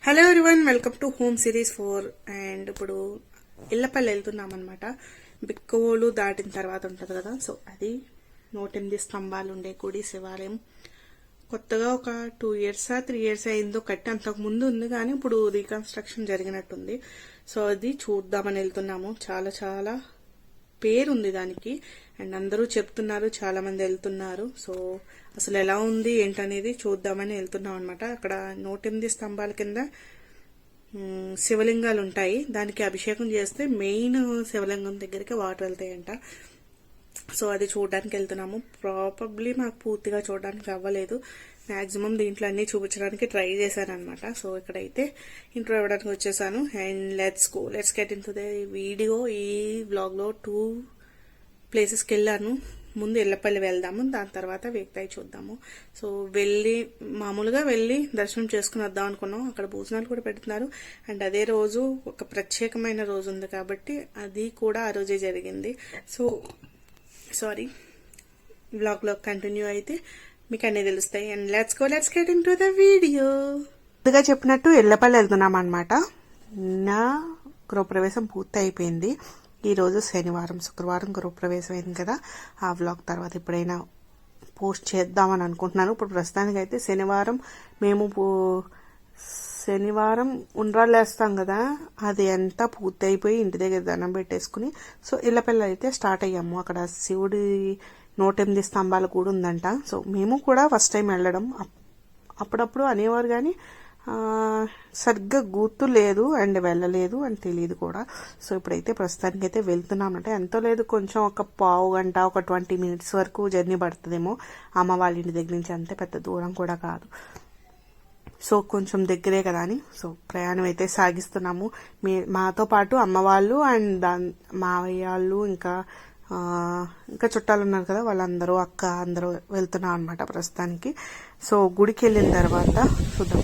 Hello everyone, welcome to home series 4. And ఇప్పుడు ఇళ్లపల్లి వెళ్తున్నాం అనమాట. బిక్కవోలు దాటిన తర్వాత ఉంటుంది కదా, సో అది 108 స్తంభాలు ఉండే గుడి, శివాలయం. కొత్తగా ఒక 2 years 3 years అయిందో కట్టి, అంతకు ముందు ఉంది కానీ ఇప్పుడు రీకన్స్ట్రక్షన్ జరిగినట్టుంది. సో అది చూద్దామని వెళ్తున్నాము. చాలా చాలా పేరుంది దానికి అండ్ అందరూ చెప్తున్నారు, చాలా మంది వెళ్తున్నారు. సో అసలు ఎలా ఉంది ఏంటనేది చూద్దామని వెళ్తున్నాం అనమాట. అక్కడ 108 స్తంభాల కింద శివలింగాలు ఉంటాయి. దానికి అభిషేకం చేస్తే మెయిన్ శివలింగం దగ్గరికి వాటర్ వెళ్తాయంట. సో అది చూడడానికి వెళ్తున్నాము. ప్రాబబ్లీ మాకు పూర్తిగా చూడడానికి అవ్వలేదు. మాక్సిమం దీంట్లో అన్ని చూపించడానికి ట్రై చేశాను అనమాట. సో ఇక్కడైతే ఇంట్రో ఇవ్వడానికి వచ్చేసాను. And let's get in to the video. ఈ వ్లాగ్ లో 2 ప్లేసెస్కి వెళ్ళాను. ముందు ఎల్లపల్లి వెళ్దాము, దాని తర్వాత వేక్తాయి చూద్దాము. సో మామూలుగా వెళ్ళి దర్శనం చేసుకుని వద్దాం అనుకున్నాం. అక్కడ భోజనాలు కూడా పెడుతున్నారు. అండ్ అదే రోజు ఒక ప్రత్యేకమైన రోజు ఉంది కాబట్టి అది కూడా ఆ రోజే జరిగింది. సో సారీ, వ్లాగ్ లో కంటిన్యూ అయితే మీకు అన్నీ తెలుస్తాయి. And let's get in to the video. ముందుగా చెప్పినట్టు ఎల్లపల్లి వెళ్తున్నాం అనమాట. నా గృహప్రవేశం పూర్తి అయిపోయింది. ఈ రోజు శనివారం, శుక్రవారం గృహప్రవేశం అయింది కదా. ఆ వ్లాగ్ తర్వాత ఎప్పుడైనా పోస్ట్ చేద్దామని అనుకుంటున్నాను. ఇప్పుడు ప్రస్తుతానికి అయితే శనివారం ఉండ్రాలు వేస్తాం కదా, అది అంతా పూర్తి అయిపోయి ఇంటి దగ్గర దండం పెట్టేసుకుని సో ఇళ్ళపల్లి అయితే స్టార్ట్ అయ్యాము. అక్కడ శివుడి 108 స్తంభాలు కూడా ఉందంట. సో మేము కూడా ఫస్ట్ టైం వెళ్ళడం. అప్పుడప్పుడు అనేవారు కానీ సరిగ్గా గుర్తు లేదు అండ్ వెళ్ళలేదు అని తెలియదు కూడా. సో ఇప్పుడైతే ప్రస్తుతానికి అయితే వెళ్తున్నామంటే ఎంతో లేదు, కొంచెం ఒక పావు గంట, ఒక 20 minutes వరకు జర్నీ పడుతుందేమో అమ్మ వాళ్ళ ఇంటి దగ్గర నుంచి. అంతే పెద్ద దూరం కూడా కాదు. సో కొంచెం దగ్గరే కదా అని సో ప్రయాణం అయితే సాగిస్తున్నాము. మాతో పాటు అమ్మ వాళ్ళు అండ్ మావయ్య వాళ్ళు ఇంకా చుట్టాలు ఉన్నారు కదా, వాళ్ళందరూ అక్క అందరూ వెళ్తున్నాం అనమాట ప్రస్తుతానికి. సో గుడికి వెళ్ళిన తర్వాత చూద్దాం.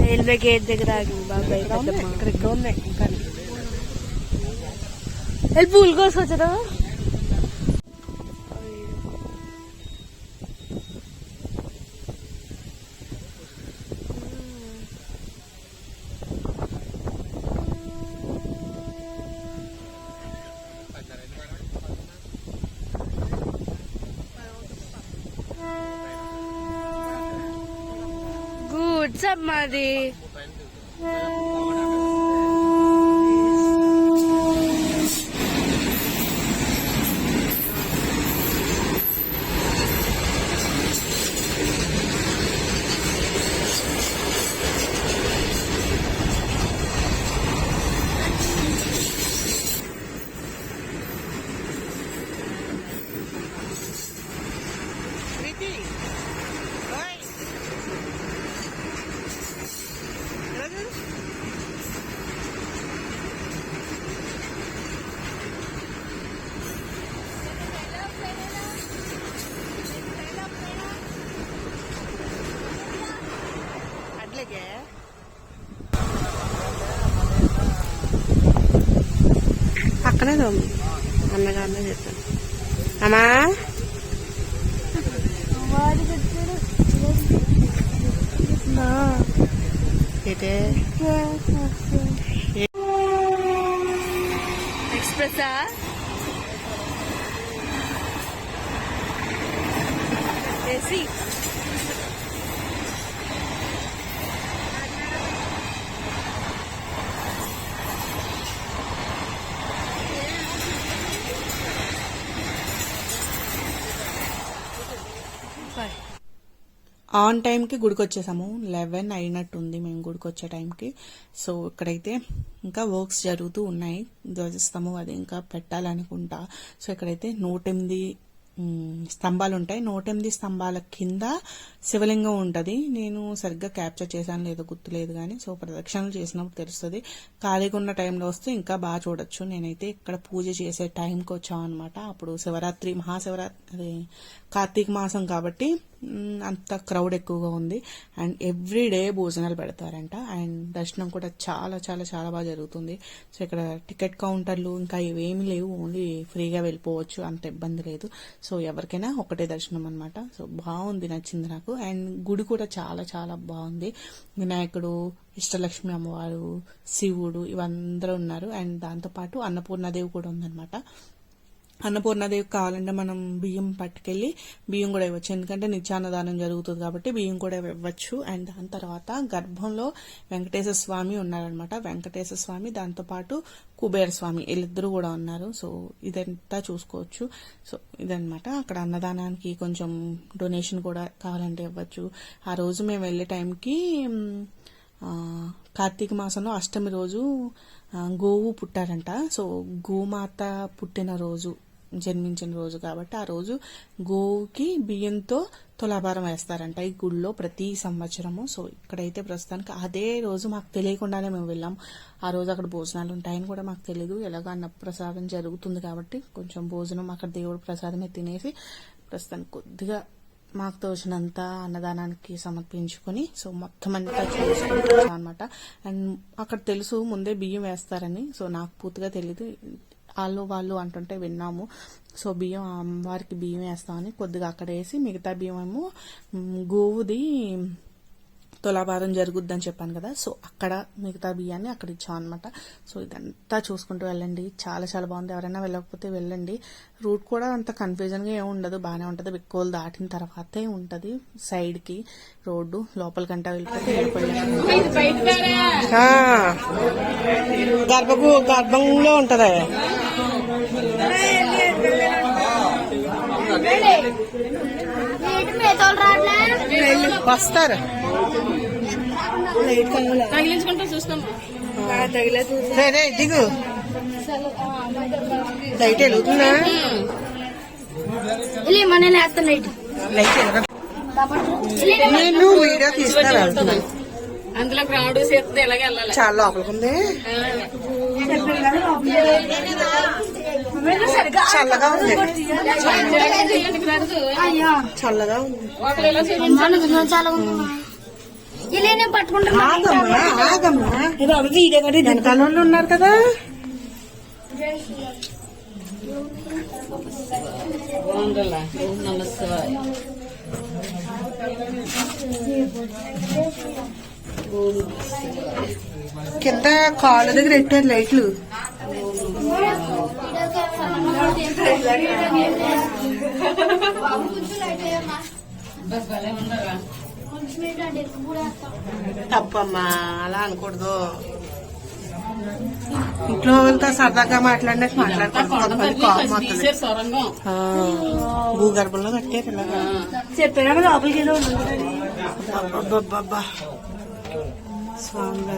రైల్వే గేట్ దగ్గర ఇక్కడ ఉన్నాయి. ఇంకా పూలు కోసుకొచ్చా. గుడ్ మాది పక్కనే అన్నగారినే చెప్పాను. అమ్మా ఎక్స్ప్రెస్సా ఏసీ ఆన్ టైంకి గుడికి వచ్చేసాము. 11 అయినట్టుంది మేము గుడికి వచ్చే టైంకి. సో ఇక్కడైతే ఇంకా వర్క్స్ జరుగుతూ ఉన్నాయి. ధ్వజస్తంభం అది ఇంకా పెట్టాలనుకుంటా. సో ఇక్కడైతే 108 స్తంభాలు ఉంటాయి. 108 స్తంభాల కింద శివలింగం ఉంటుంది. నేను సరిగ్గా క్యాప్చర్ చేశాను లేదో గుర్తులేదు కానీ సో ప్రదక్షిణలు చేసినప్పుడు తెలుస్తుంది. ఖాళీగా ఉన్న టైంలో వస్తే ఇంకా బాగా చూడొచ్చు. నేనైతే ఇక్కడ పూజ చేసే టైంకి వచ్చాం అనమాట. అప్పుడు శివరాత్రి, మహాశివరాత్రి, కార్తీక మాసం కాబట్టి అంత క్రౌడ్ ఎక్కువగా ఉంది. అండ్ ఎవ్రీడే భోజనాలు పెడతారంట. అండ్ దర్శనం కూడా చాలా చాలా చాలా బాగా జరుగుతుంది. సో ఇక్కడ టికెట్ కౌంటర్లు ఇంకా ఇవేమీ లేవు, ఓన్లీ ఫ్రీగా వెళ్ళిపోవచ్చు, అంత ఇబ్బంది లేదు. సో ఎవరికైనా ఒకటే దర్శనం అనమాట. సో బాగుంది, నచ్చింది నాకు. అండ్ గుడి కూడా చాలా చాలా బాగుంది. వినాయకుడు, ఇష్టలక్ష్మి అమ్మవారు, శివుడు ఇవందరూ ఉన్నారు. అండ్ దాంతోపాటు అన్నపూర్ణాదేవి కూడా ఉందన్నమాట. అన్నపూర్ణాదేవి కావాలంటే మనం బియ్యం పట్టుకెళ్ళి బియ్యం కూడా ఇవ్వచ్చు, ఎందుకంటే నిత్యాన్నదానం జరుగుతుంది కాబట్టి బియ్యం కూడా ఇవ్వచ్చు. అండ్ దాని తర్వాత గర్భంలో వెంకటేశ్వర స్వామి ఉన్నారనమాట. వెంకటేశ్వర స్వామి దాంతోపాటు కుబేర స్వామి వీళ్ళిద్దరూ కూడా ఉన్నారు. సో ఇదంతా చూసుకోవచ్చు. సో ఇదనమాట. అక్కడ అన్నదానానికి కొంచెం డొనేషన్ కూడా కావాలంటే ఇవ్వచ్చు. ఆ రోజు మేము వెళ్ళే టైంకి కార్తీక మాసంలో అష్టమి రోజు గోవు పుట్టారంట. సో గోమాత పుట్టిన రోజు, జన్మించిన రోజు కాబట్టి ఆ రోజు గోవుకి బియ్యంతో తులాభారం వేస్తారంట ఈ గుడిలో ప్రతి సంవత్సరము. సో ఇక్కడైతే ప్రస్తుతానికి అదే రోజు మాకు తెలియకుండానే మేము వెళ్ళాం. ఆ రోజు అక్కడ భోజనాలు ఉంటాయని కూడా మాకు తెలియదు. ఎలాగో అన్నప్రసాదం జరుగుతుంది కాబట్టి కొంచెం భోజనం అక్కడ దేవుడి ప్రసాదమే తినేసి ప్రస్తుతానికి కొద్దిగా మాకు తోచినంత అన్నదానానికి సమర్పించుకొని సో మొత్తం అంతా చూసుకుంటాం అనమాట. అండ్ అక్కడ తెలుసు ముందే బియ్యం వేస్తారని. సో నాకు పూర్తిగా తెలీదు, వాళ్ళు అంటుంటే విన్నాము. సో బియ్యం అమ్మవారికి బియ్యం వేస్తామని కొద్దిగా అక్కడ వేసి మిగతా బియ్యం ఏమో గోవుది తులాభారం జరుగుద్దని చెప్పాను కదా. సో అక్కడ మిగతా బియ్యాన్ని అక్కడ ఇచ్చాం అనమాట. సో ఇదంతా చూసుకుంటూ వెళ్ళండి, చాలా చాలా బాగుంది. ఎవరైనా వెళ్ళకపోతే వెళ్ళండి. రూట్ కూడా అంత కన్ఫ్యూజన్గా ఏమి ఉండదు, బాగానే ఉంటుంది. బిక్కోలు దాటిన తర్వాతే ఉంటుంది సైడ్కి రోడ్డు. లోపలికంటా వెళ్ళిపోతే గర్భంలో ఉంటదా వస్తారు తగిలించుకుంటూ చూస్తాం. దిగు లైట్ వెలుగుతుందా? నేను వీడియో తీసుకున్నా, అందులో క్రౌడ్ చేస్తే ఎలాగ వెళ్ళాలి. చాలా లోపలికి ఉంది, చల్లగా ఉంది, చల్లగా ఉంది. వెనకాల ఉన్నారు కదా. కింద కాళ్ళ దగ్గర పెట్టారు లైట్లు. తప్పమ్మా, అలా అనకూడదు. ఇంట్లో వాళ్ళతో సరదాగా మాట్లాడినట్టు మాట్లాడుకోవాలి. భూగర్భంలో కట్టారు ఇలాగా. చెప్పినా లోపలికి అబ్బబ్బబ్బా స్వామి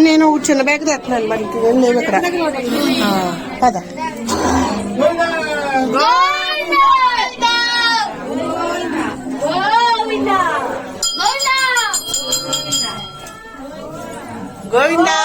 నేను చిన్న బ్యాగ్ తెస్తున్నాను, మరి ఇంకేం లేవు ఇక్కడ. పద గోవిందా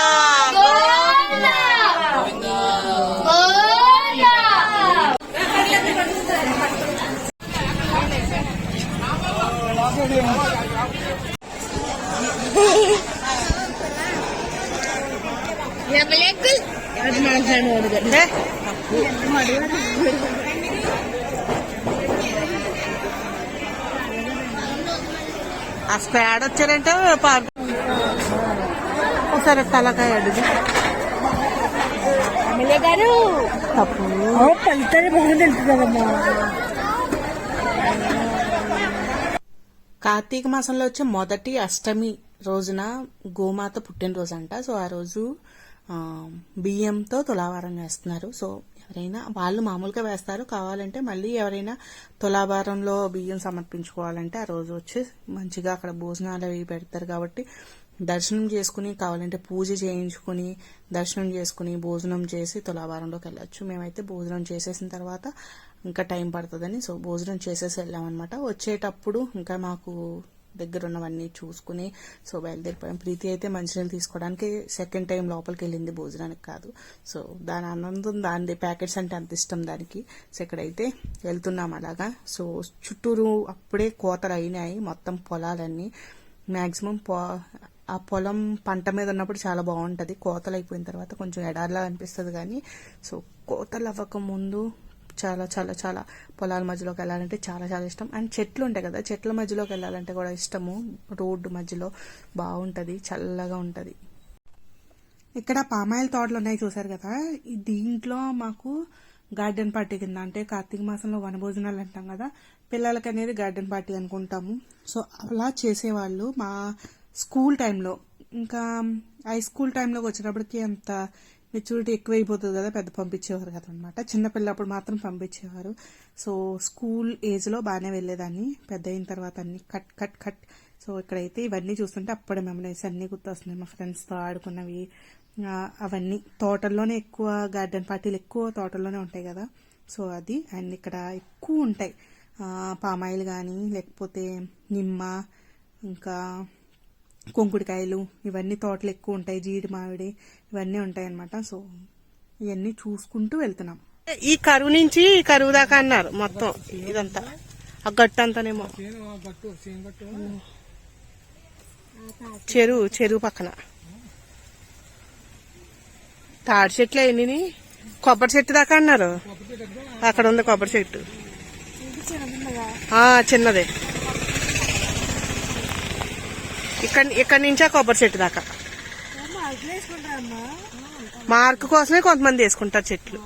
ఆ స్పాడ్ వచ్చారంటే పార్క్ ఒకసారి తలకాయ అడిగి గారు తప్పు పలితే బాగుంది కదమ్మా. కార్తీక మాసంలో వచ్చే మొదటి అష్టమి రోజున గోమాత పుట్టినరోజు అంట. సో ఆ రోజు బియ్యంతో తులాభారం వేస్తున్నారు. సో ఎవరైనా వాళ్ళు మామూలుగా వేస్తారు, కావాలంటే మళ్ళీ ఎవరైనా తులాభారంలో బియ్యం సమర్పించుకోవాలంటే ఆ రోజు వచ్చి మంచిగా అక్కడ భోజనాలు అవి పెడతారు కాబట్టి దర్శనం చేసుకుని కావాలంటే పూజ చేయించుకుని దర్శనం చేసుకుని భోజనం చేసి తులాభారంలోకి వెళ్ళొచ్చు. మేమైతే భోజనం చేసేసిన తర్వాత ఇంకా టైం పడుతుందని సో భోజనం చేసేసి వెళ్ళామన్నమాట. వచ్చేటప్పుడు ఇంకా మాకు దగ్గర ఉన్నవన్నీ చూసుకుని సో బయలుదేరిపోయాం. ప్రీతి అయితే మంచినీళ్ళు తీసుకోవడానికి సెకండ్ టైం లోపలికి వెళ్ళింది, భోజనానికి కాదు. సో దాని ఆనందం దాని ప్యాకెట్స్ అంటే అంత ఇష్టం దానికి. సో ఇక్కడైతే వెళ్తున్నాం అలాగా. సో చుట్టూరు అప్పుడే కోతలు అయినాయి మొత్తం పొలాలన్నీ. మ్యాక్సిమం ఆ పొలం పంట మీద ఉన్నప్పుడు చాలా బాగుంటుంది, కోతలు అయిపోయిన తర్వాత కొంచెం ఎడారిలా అనిపిస్తుంది. కానీ సో కోతలు అవ్వక ముందు చాలా చాలా చాలా పొలాల మధ్యలోకి వెళ్ళాలంటే చాలా చాలా ఇష్టం. అండ్ చెట్లు ఉంటాయి కదా, చెట్ల మధ్యలోకి వెళ్ళాలంటే కూడా ఇష్టము. రోడ్డు మధ్యలో బాగుంటుంది, చల్లగా ఉంటుంది. ఇక్కడ పామాయిల్ తోటలు ఉన్నాయి చూసారు కదా, దీంట్లో మాకు గార్డెన్ పార్టీ కింద అంటే కార్తీక మాసంలో వనభోజనాలు అంటాం కదా, పిల్లలకి అనేది గార్డెన్ పార్టీ అనుకుంటాము. సో అలా చేసేవాళ్ళు మా స్కూల్ టైంలో. ఇంకా హై స్కూల్ టైంలోకి వచ్చేటప్పటికి అంత మెచ్యూరిటీ ఎక్కువైపోతుంది కదా, పెద్ద పంపించేవారు కదా అనమాట. చిన్నపిల్లప్పుడు మాత్రం పంపించేవారు. సో స్కూల్ ఏజ్లో బాగానే వెళ్ళేదాన్ని, పెద్ద అయిన తర్వాత అన్ని కట్ కట్ కట్. సో ఇక్కడైతే ఇవన్నీ చూస్తుంటే అప్పుడే మెమరీస్ అన్నీ గుర్తొస్తున్నాయి, మా ఫ్రెండ్స్తో ఆడుకున్నవి అవన్నీ. తోటల్లోనే ఎక్కువ గార్డెన్ పార్టీలు ఎక్కువ తోటల్లోనే ఉంటాయి కదా, సో అది. అండ్ ఇక్కడ ఎక్కువ ఉంటాయి పామాయిల్ కానీ లేకపోతే నిమ్మ, ఇంకా కొంకుడికాయలు, ఇవన్నీ తోటలు ఎక్కువ ఉంటాయి. జీడి మామిడి ఇవన్నీ ఉంటాయి అన్నమాట. సో ఇవన్నీ చూసుకుంటూ వెళ్తున్నాం. ఈ కరువు నుంచి ఈ కరువు దాకా అన్నారు మొత్తం ఇదంతా, ఆ గట్టు అంతానేమో చెరువు పక్కన తాడి చెట్లు ఎన్ని, కొబ్బరి చెట్టు దాకా అన్నారు. అక్కడ ఉంది కొబ్బరి చెట్టు, చిన్నదే. ఇక్కడి నుంచా కొబ్బరి చెట్టు దాకా. మార్క్ కోసమే కొంతమంది వేసుకుంటారు చెట్లు.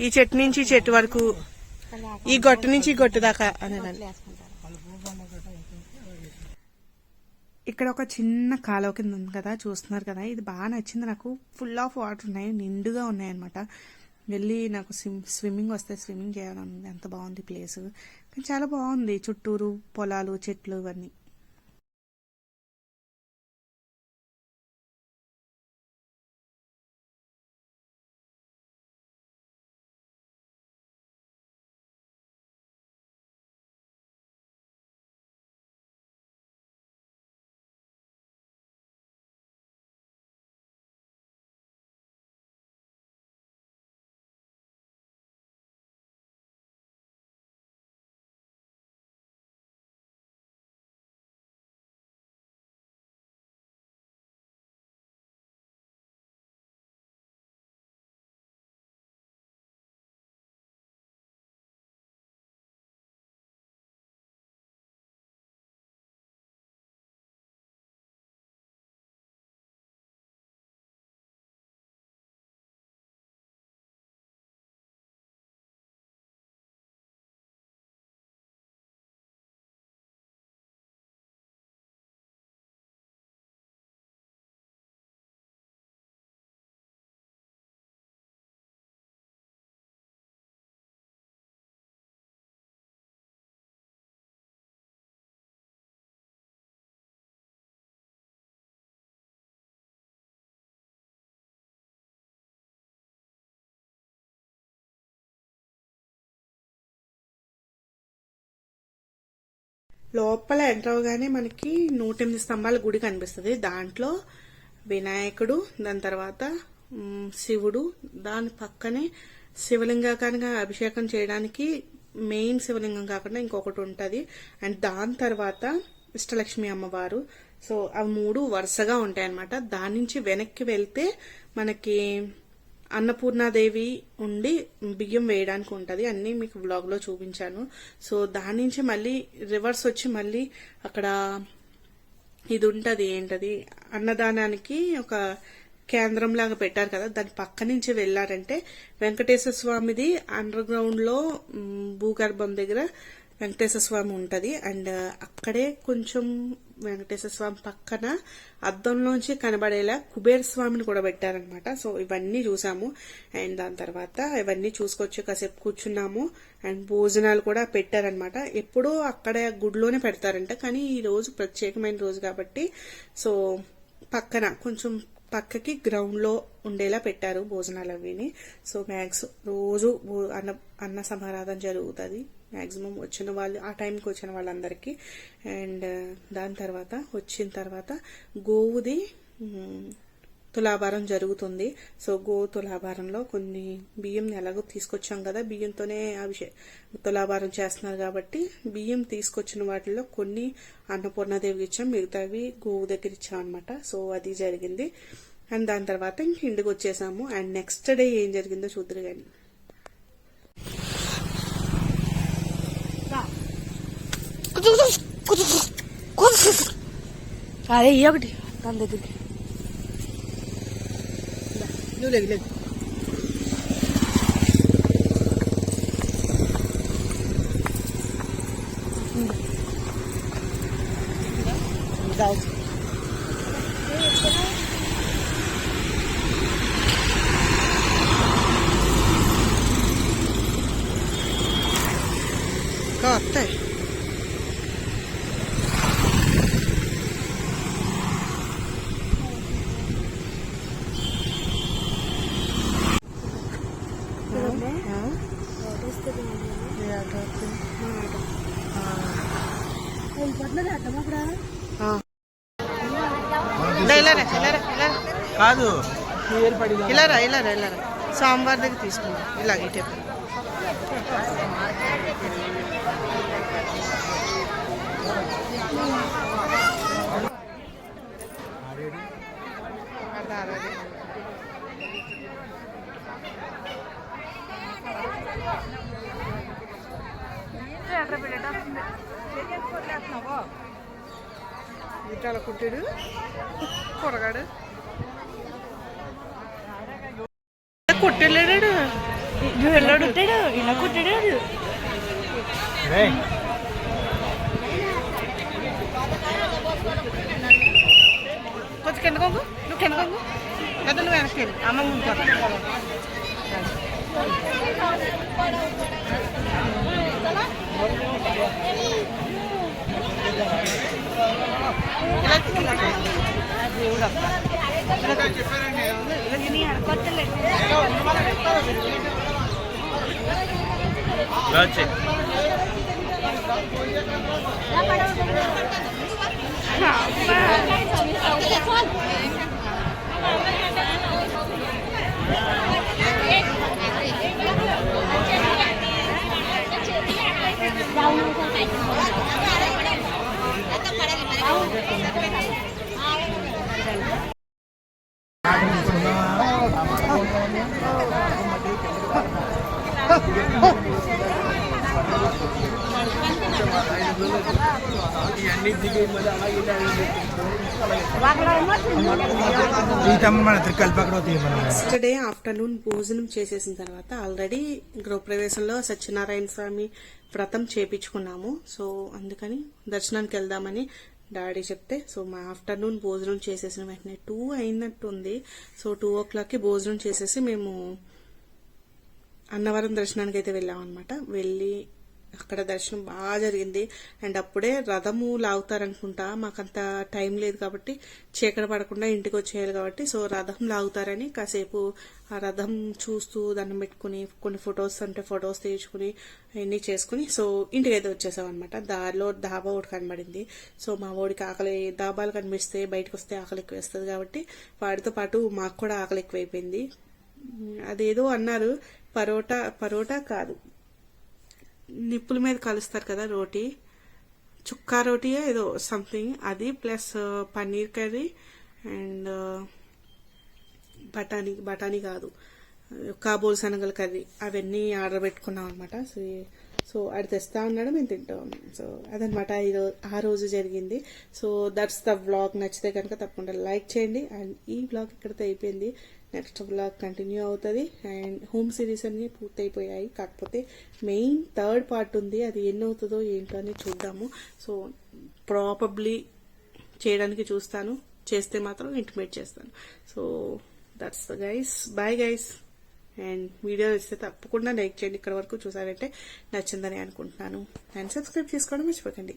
ఈ చెట్టు నుంచి ఈ చెట్టు వరకు, ఈ గొట్టు నుంచి ఈ గొట్టు దాకా అనేదాన్ని. ఇక్కడ ఒక చిన్న కాలువ కింద ఉంది కదా, చూస్తున్నారు కదా, ఇది బాగా నచ్చింది నాకు. ఫుల్ ఆఫ్ వాటర్ ఉన్నాయి, నిండుగా ఉన్నాయి అనమాట. వెళ్ళి నాకు స్విమ్మింగ్ వస్తే స్విమ్మింగ్ చేయాలని, ఎంత బాగుంది ప్లేస్. కానీ చాలా బాగుంది, చుట్టూరు పొలాలు చెట్లు ఇవన్నీ. లోపల ఎంటర్ అవగానే మనకి 108 స్తంభాల గుడి కనిపిస్తుంది. దాంట్లో వినాయకుడు, దాని తర్వాత శివుడు, దాని పక్కనే శివలింగాకారంగా అభిషేకం చేయడానికి మెయిన్ శివలింగం కాకుండా ఇంకొకటి ఉంటుంది. అండ్ దాని తర్వాత ఇష్టలక్ష్మి అమ్మవారు. సో అవి 3 వరుసగా ఉంటాయి అన్నమాట. దాని నుంచి వెనక్కి వెళ్తే మనకి అన్నపూర్ణాదేవి ఉండి బియ్యం వేయడానికి ఉంటది. అన్ని మీకు బ్లాగ్ లో చూపించాను. సో దాని నుంచి మళ్ళీ రివర్స్ వచ్చి మళ్ళీ అక్కడ ఇది ఉంటది, ఏంటది, అన్నదానానికి ఒక కేంద్రం లాగా పెట్టారు కదా, దాని పక్క నుంచి వెళ్లారంటే వెంకటేశ్వర స్వామిది అండర్ గ్రౌండ్ లో భూగర్భం దగ్గర వెంకటేశ్వర స్వామి ఉంటది. అండ్ అక్కడే కొంచెం వెంకటేశ్వర స్వామి పక్కన అద్దంలోంచి కనబడేలా కుబేర స్వామిని కూడా పెట్టారనమాట. సో ఇవన్నీ చూసాము. అండ్ దాని తర్వాత ఇవన్నీ చూసుకొచ్చి కాసేపు కూర్చున్నాము. అండ్ భోజనాలు కూడా పెట్టారనమాట. ఎప్పుడూ అక్కడ గుడిలోనే పెడతారంట, కానీ ఈ రోజు ప్రత్యేకమైన రోజు కాబట్టి సో పక్కన కొంచెం పక్కకి గ్రౌండ్ లో ఉండేలా పెట్టారు భోజనాలు అవిని. సో రోజు అన్న సమారాధన జరుగుతుంది మ్యాక్సిమం వచ్చిన వాళ్ళు ఆ టైంకి వచ్చిన వాళ్ళందరికీ. అండ్ దాని తర్వాత వచ్చిన తర్వాత గోవుది తులాభారం జరుగుతుంది. సో తులాభారంలో కొన్ని బియ్యం ఎలాగో తీసుకొచ్చాం కదా, బియ్యంతోనే తులాభారం చేస్తున్నారు కాబట్టి బియ్యం తీసుకొచ్చిన వాటిలో కొన్ని అన్నపూర్ణాదేవికి ఇచ్చాం, మిగతావి గోవు దగ్గర ఇచ్చాం అనమాట. సో అది జరిగింది. అండ్ దాని తర్వాత ఇంక ఇంటికి వచ్చేసాము. అండ్ నెక్స్ట్ డే ఏం జరిగిందో చూద్దరు కానీ. అదే ఒకటి దాని దగ్గరికి లేదు వస్తాయి. కాదు ఇలారా సోమవారం దగ్గర తీసుకున్నాం ఇలాగ ఇటే ఇట్లా కుట్టాడు కూరగాడు కుట్టెళ్ళాడు వెళ్ళాడు ఇలా కుట్టాడు. కొంచెం కింద కొంగు, నువ్వు కింద కొంగు లేదా నువ్వు వెనక్కి వెళ్ళి అమ్మ ముందు నెక్స్ట్ డే ఆఫ్టర్నూన్ భోజనం చేసేసిన తర్వాత ఆల్రెడీ గృహప్రవేశంలో సత్యనారాయణ స్వామి వ్రతం చేపించుకున్నాము. సో అందుకని దర్శనానికి వెళ్దామని డాడీ చెప్తే, సో మా ఆఫ్టర్నూన్ భోజనం చేసేసిన వెంటనే 2 అయినట్టుంది. సో 2 o'clockకి భోజనం చేసేసి మేము అన్నవరం దర్శనానికి అయితే వెళ్ళాం అనమాట. వెళ్ళి అక్కడ దర్శనం బాగా జరిగింది. అండ్ అప్పుడే రథము లాగుతారనుకుంటా, మాకంత టైం లేదు కాబట్టి చీకటి పడకుండా ఇంటికి వచ్చేయాలి కాబట్టి సో రథం లాగుతారని కాసేపు ఆ రథం చూస్తూ దండం పెట్టుకుని కొన్ని ఫొటోస్ అంటే ఫొటోస్ తీయించుకుని అవన్నీ చేసుకుని సో ఇంటికైతే వచ్చేసాం అనమాట. దారిలో డాబా ఒకటి కనబడింది. సో మా వాడికి ఆకలి, డాబాలు కనిపిస్తే బయటకు వస్తే ఆకలి ఎక్కువ వేస్తుంది కాబట్టి వాడితో పాటు మాకు కూడా ఆకలి ఎక్కువైపోయింది. అదేదో అన్నారు, పరోటా కాదు, నిప్పుల మీద కలుస్తారు కదా రోటీ, చుక్కా రోటీ ఏదో సంథింగ్, అది ప్లస్ పన్నీర్ కర్రీ అండ్ బఠానీ కాదు కాబోల్ శనగల కర్రీ, అవన్నీ ఆర్డర్ పెట్టుకున్నాం అనమాట. సో అది తెస్తా ఉన్నాడు, మేము తింటా ఉన్నాం. సో అదనమాట ఆ రోజు జరిగింది. So that's the vlog. నచ్చితే కనుక తప్పకుండా లైక్ చేయండి. అండ్ ఈ వ్లాగ్ ఇక్కడితో అయిపోయింది. నెక్స్ట్ వ్లాగ్ కంటిన్యూ అవుతుంది. అండ్ హోమ్ సిరీస్ అన్ని పూర్తయిపోయాయి, కాకపోతే మెయిన్ 3rd పార్ట్ ఉంది. అది ఎన్నవుతుందో ఏంటో అని చూద్దాము. సో ప్రాబబ్లీ చేయడానికి చూస్తాను, చేస్తే మాత్రం ఇంటిమేట్ చేస్తాను. So that's the guys, bye guys. And video నచ్చితే తప్పకుండా లైక్ చేయండి. ఇక్కడ వరకు చూసారంటే నచ్చిందని అనుకుంటున్నాను. అండ్ సబ్స్క్రైబ్ చేసుకోవడం మర్చిపోకండి.